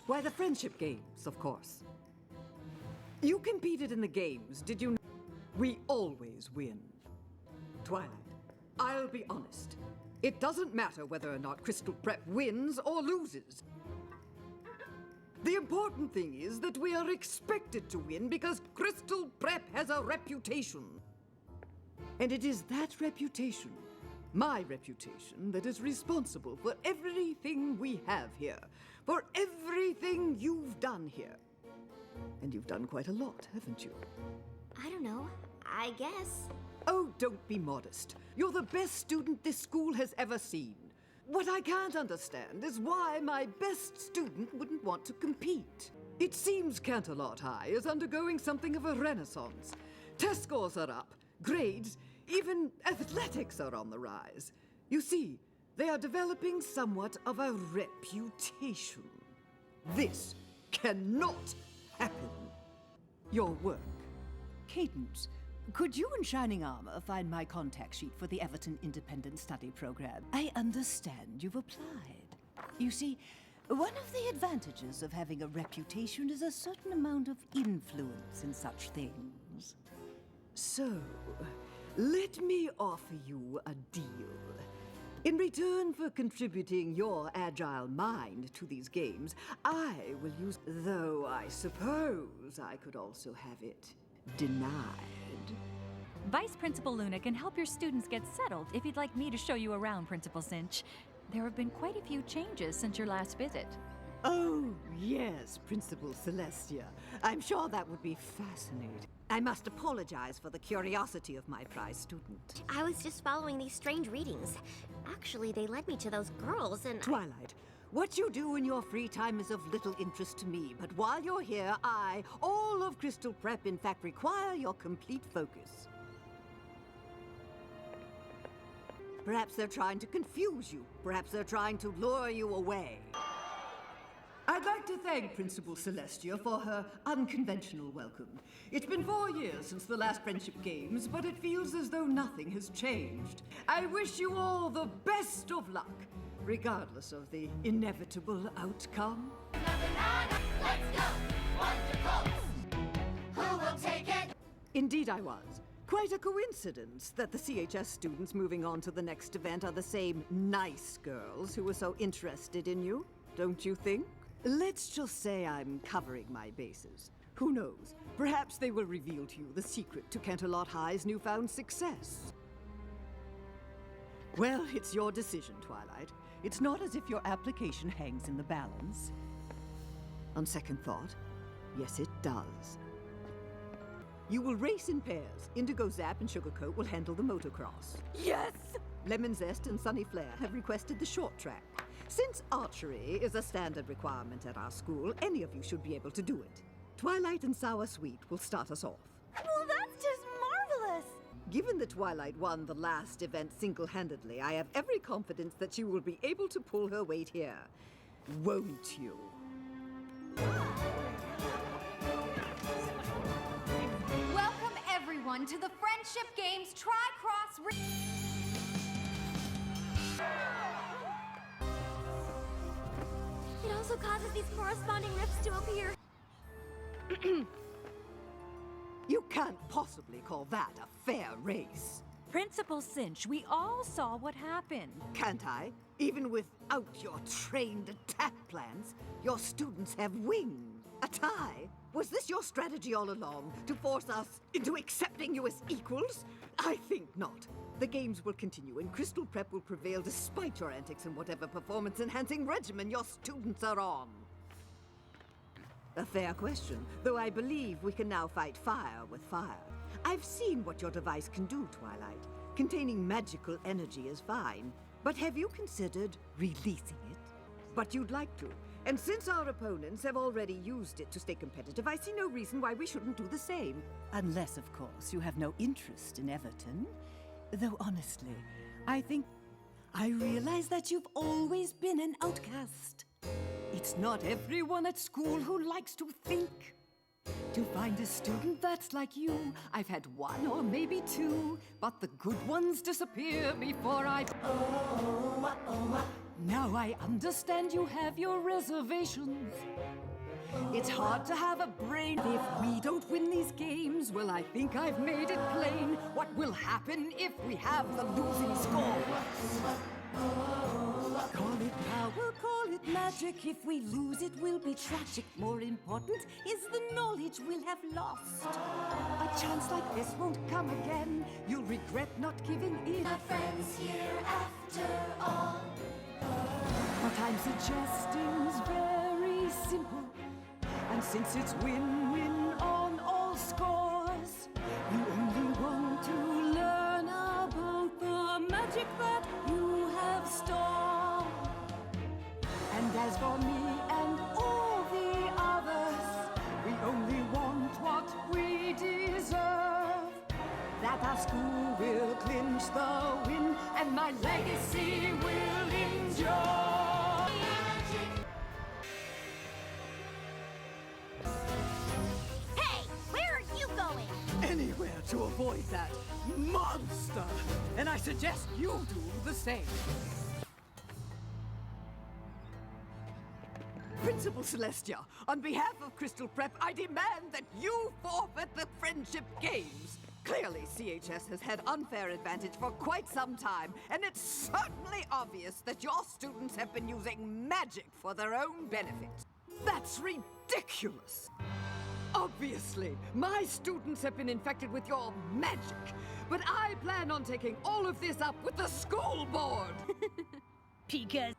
Why, the friendship games, of course. You competed in the games, did you? We always win. Twilight, I'll be honest. It doesn't matter whether or not Crystal Prep wins or loses. The important thing is that we are expected to win because Crystal Prep has a reputation. And it is that reputation, my reputation, that is responsible for everything we have here, for everything you've done here. And you've done quite a lot, haven't you? I don't know. I guess. Oh, don't be modest. You're the best student this school has ever seen. What I can't understand is why my best student wouldn't want to compete. It seems Canterlot High is undergoing something of a renaissance. Test scores are up, grades, even athletics are on the rise. You see, they are developing somewhat of a reputation. This cannot happen. Your work. Cadence, could you and Shining Armor find my contact sheet for the Everton Independent Study Program? I understand you've applied. You see, one of the advantages of having a reputation is a certain amount of influence in such things. So, let me offer you a deal. In return for contributing your agile mind to these games, I will use... Though I suppose I could also have it denied. Vice Principal Luna can help your students get settled if you'd like me to show you around, Principal Cinch. There have been quite a few changes since your last visit. Oh, yes, Principal Celestia. I'm sure that would be fascinating. I must apologize for the curiosity of my prize student. I was just following these strange readings. Actually, they led me to those girls and... Twilight, what you do in your free time is of little interest to me, but while you're here, all of Crystal Prep, in fact, require your complete focus. Perhaps they're trying to confuse you. Perhaps they're trying to lure you away. I'd like to thank Principal Celestia for her unconventional welcome. It's been 4 years since the last Friendship Games, but it feels as though nothing has changed. I wish you all the best of luck, regardless of the inevitable outcome. Let's go! Wonderful! Who will take it? Indeed I was. Quite a coincidence that the CHS students moving on to the next event are the same nice girls who were so interested in you, don't you think? Let's just say I'm covering my bases. Who knows? Perhaps they will reveal to you the secret to Canterlot High's newfound success. Well, it's your decision, Twilight. It's not as if your application hangs in the balance. On second thought, yes, it does. You will race in pairs. Indigo Zap and Sugarcoat will handle the motocross. Yes! Lemon Zest and Sunny Flare have requested the short track. Since archery is a standard requirement at our school, any of you should be able to do it. Twilight and Sour Sweet will start us off. Well, that's just marvelous! Given that Twilight won the last event single-handedly, I have every confidence that she will be able to pull her weight here. Won't you? Welcome, everyone, to the Friendship Games Tri-Cross... It also causes these corresponding rifts to appear. You can't possibly call that a fair race. Principal Cinch, we all saw what happened. Can't I? Even without your trained attack plans, your students have wings. A tie? Was this your strategy all along, to force us into accepting you as equals? I think not. The games will continue, and Crystal Prep will prevail despite your antics and whatever performance-enhancing regimen your students are on. A fair question, though I believe we can now fight fire with fire. I've seen what your device can do, Twilight. Containing magical energy is fine, but have you considered releasing it? But you'd like to, and since our opponents have already used it to stay competitive, I see no reason why we shouldn't do the same. Unless, of course, you have no interest in Everton. Though honestly, I realize that you've always been an outcast. It's not everyone at school who likes to think. To find a student that's like you, I've had one or maybe two, but the good ones disappear before I... Now I understand you have your reservations. It's hard to have a brain. If we don't win these games, well, I think I've made it plain what will happen if we have the losing score. Call it power, call it magic. If we lose, it will be tragic. More important is the knowledge we'll have lost. A chance like this won't come again. You'll regret not giving in. Not friends here after all. What I'm suggesting's very simple. And since it's win-win on all scores, you only want to learn about the magic that you have stored. And as for me and all the others, we only want what we deserve. That our school will clinch the win, and my legacy will endure. Hey, where are you going? Anywhere to avoid that monster. And I suggest you do the same. Principal Celestia, on behalf of Crystal Prep, I demand that you forfeit the Friendship Games. Clearly, CHS has had unfair advantage for quite some time, and it's certainly obvious that your students have been using magic for their own benefit. That's ridiculous. Obviously, my students have been infected with your magic, but I plan on taking all of this up with the school board. Because